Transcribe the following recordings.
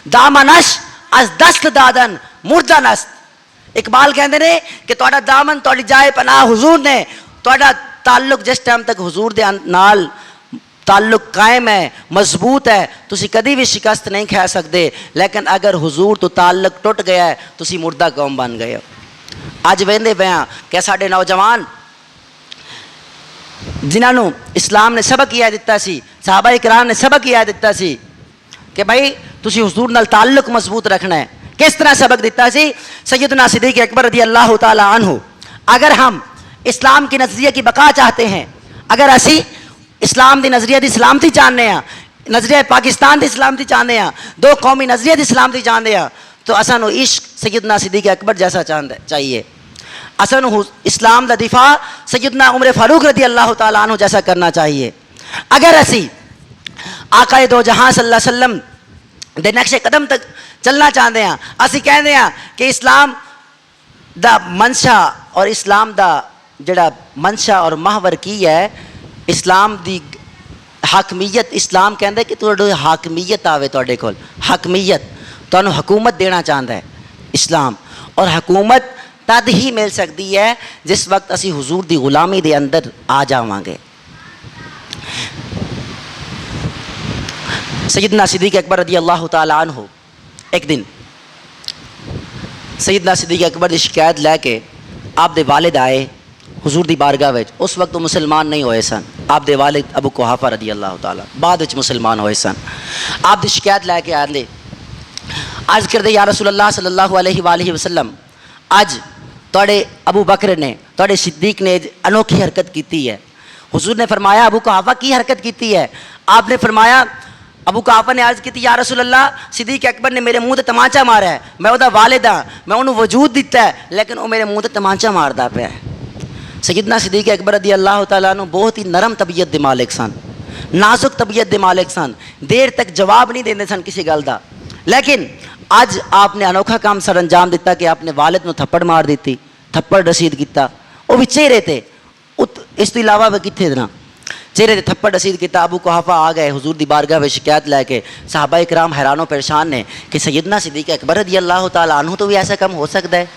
दामनश अज दस्त दादन मुर्दा नस्त। इकबाल कहते हैं कि तुहाडा दामन तुहाडी जाए पनाह हुजूर ने, तुहाडा ताल्लुक जिस टाइम तक हुजूर दे नाल ताल्लुक कायम है, मजबूत है, तुसी कभी भी शिकस्त नहीं खा सकते। लेकिन अगर हुजूर तो ताल्लुक टुट गया है, तुसी मुर्दा कौम बन गए हो। अज वेंदे पे हाँ कि साडे नौजवान जिन्होंने इस्लाम ने सबक यह दिता सी, सहाबा इकराम ने सबक यह दिता सी कि भाई तुसी हुजूर नाल ताल्लुक मजबूत रखना है। किस तरह सबक दिता सी? सैयदना सिद्दीक़ अकबर रज़ी अल्लाह तआला अन्हु, अगर हम इस्लाम की नज़रिए की बका चाहते हैं, अगर असी इस्लाम की नज़रिए की सलामती चाहते हैं, नज़रिया पाकिस्तान की सलामती चाहते हैं, दो कौमी नज़रिए की सलामती चाहते हैं, तो असानू इश्क सैयदना सिद्दीक़ अकबर जैसा चाहिए। असानू इस्लाम का दिफा सैयदना उमर फारूक रज़ी अल्लाह तआला अन्हु जैसा करना चाहिए। अगर असी आकाए दो जहां सल्लल्लाहु अलैहि वसल्लम दे नक्शे कदम तक चलना चाहते हैं, असी कहते हैं कि इस्लाम दा मंशा और इस्लाम दा जड़ा मंशा और महवर की है, इस्लाम दी हाकमीयत। इस्लाम कहता है कि तुहाडे हाकमीयत आवे, तुहाडे कोल हाकमीयत, तुहानू हुकूमत देना चाहता है इस्लाम। और हुकूमत तद ही मिल सकती है जिस वक्त असी हुजूर दी गुलामी दे अंदर आ जावांगे। सैयदना सिद्दीक़ अकबर रज़ी अल्लाह तआला अन्हु एक दिन सैयदना सिद्दीक़ अकबर की शिकायत लैके आप दे वालिद आए हुजूर दी बारगाह विच। उस वक्त तो मुसलमान नहीं होए सन। आप दे वालिद अबू कुहाफा रज़ी अल्लाह तआला बाद विच मुसलमान होए सन। आप दी शिकायत लैके आले अर्ज करदे या रसूल अल्लाह सल्लल्लाहु अलैहि वसल्लम, अज तुहाडे अबू बकर ने, तुहाडे सिद्दीक ने अनोखी हरकत की है। हुजूर ने फरमाया अबू कुहाफा की हरकत की है? आपने फरमाया, अबू कुहाफा ने अर्ज की या रसूल अल्लाह सिद्दीक अकबर ने मेरे मुँह ते तमाचा मारा है, मैं वह वालिद हाँ, मैं उन्होंने वजूद दिता है, लेकिन वह मेरे मुँह ते तमाचा मारदा पाया है। सैयदना सिद्दीक़ अकबर रज़ी अल्लाह तआला अन्हु बहुत ही नरम तबीयत के मालिक सन, नाजुक तबीयत के मालिक सन, देर तक जवाब नहीं देंदे सन किसी गल का। लेकिन अज आपने अनोखा काम सर अंजाम दिता कि आपने वालिद को थप्पड़ मार दी, थप्पड़ रसीद किया, वह भी चेहरे ते, इस तो इलावा वह कितने देना, चेहरे ते थप्पड़ रसीद किया। अबू कुहाफा आ गए हुजूर दी बारगाह में शिकायत लैके। सहाबा इकराम हैरानो परेशान ने कि सैयदना सिद्दीक़ अकबर रज़ी अल्लाह तआला अन्हु तो भी ऐसा काम हो सकता है?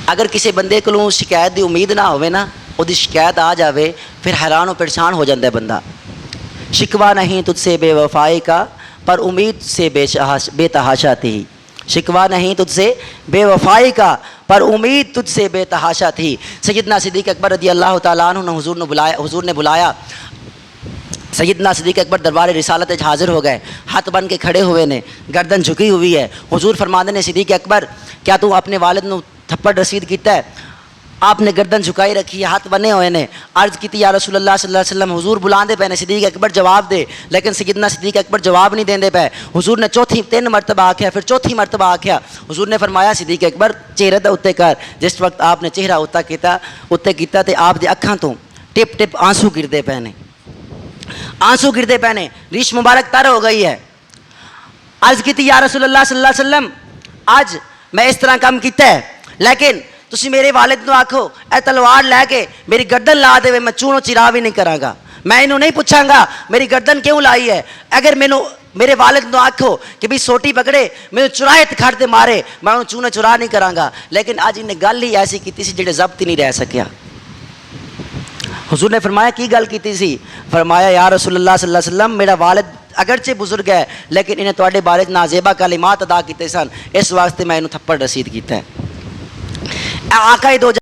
अगर किसी बंदे को शिकायत की उम्मीद ना होवे ना, उसकी शिकायत आ जाए, फिर हैरान परेशान हो जाता है बंदा। शिकवा नहीं तुझसे बेवफाई का, पर उम्मीद से बेतहाशा थी। शिकवा नहीं तुझसे बेवफाई का, पर उम्मीद तुझसे बेतहाशा थी। सैयदना सिद्दीक़ अकबर रज़ी अल्लाह तआला अन्हु ने हुजूर ने बुलाया। सैयदना सिद्दीक़ अकबर दरबार रिसालत हाजिर हो गए, हाथ बन के खड़े हुए ने, गर्दन झुकी हुई है। हुजूर फरमाते ने सिद्दीक़ अकबर, क्या तू अपने वालिद को थप्पड़ रसीद किया है? आपने गर्दन झुकाई रखी है, हाथ बने हुए ने। अर्ज की या रसूल अल्लाह सल्लल्लाहु अलैहि वसल्लम, हुजूर बुलाते पे ने सिद्दीक़ अकबर जवाब दे, लेकिन सैयदना सिद्दीक़ अकबर जवाब नहीं देंदे पे। हुजूर ने तीन मरतबा आख्या, फिर चौथी मरतबा आख्या। हुजूर ने फरमाया सिद्दीक़ अकबर चेहरे दा उत्ते कर। जिस वक्त आपने चेहरा उत्ता किया तो आप दे अखां तो टिप टिप आंसू गिरते पे ने, आंसू गिरते पे ने, रीश मुबारक तर हो गई है। अर्ज की या रसूल अल्लाह सल्लल्लाहु अलैहि वसल्लम, अज मैं इस तरह काम किया है, लेकिन तुसी मेरे वालिद को आखो ए तलवार लैके मेरी गर्दन ला दे, मैं चूनो चिरा भी नहीं करांगा, मैं इन्हों नहीं पूछांगा मेरी गर्दन क्यों लाई है। अगर मैनू मेरे वालिद को आखो कि भी सोटी पकड़े मैंने चुराए खड़ते मारे, मैं उन्होंने चूनो चुरा नहीं करांगा। लेकिन अज इन्हें गल ही ऐसी की सी जिहड़े जब्त ही नहीं रह सकिया। हुजूर ने फरमाया की गल की सी? फरमाया या रसूलुल्लाह सल्लल्लाहु अलैहि वसल्लम, मेरा वालिद अगरचे बुजुर्ग है, लेकिन इन्हें तुहाडे बारे नाजेबा कलिमात अदा किए सन, इस वास्ते मैं इन्हों थप्पड़ रसीद किया है। आका दो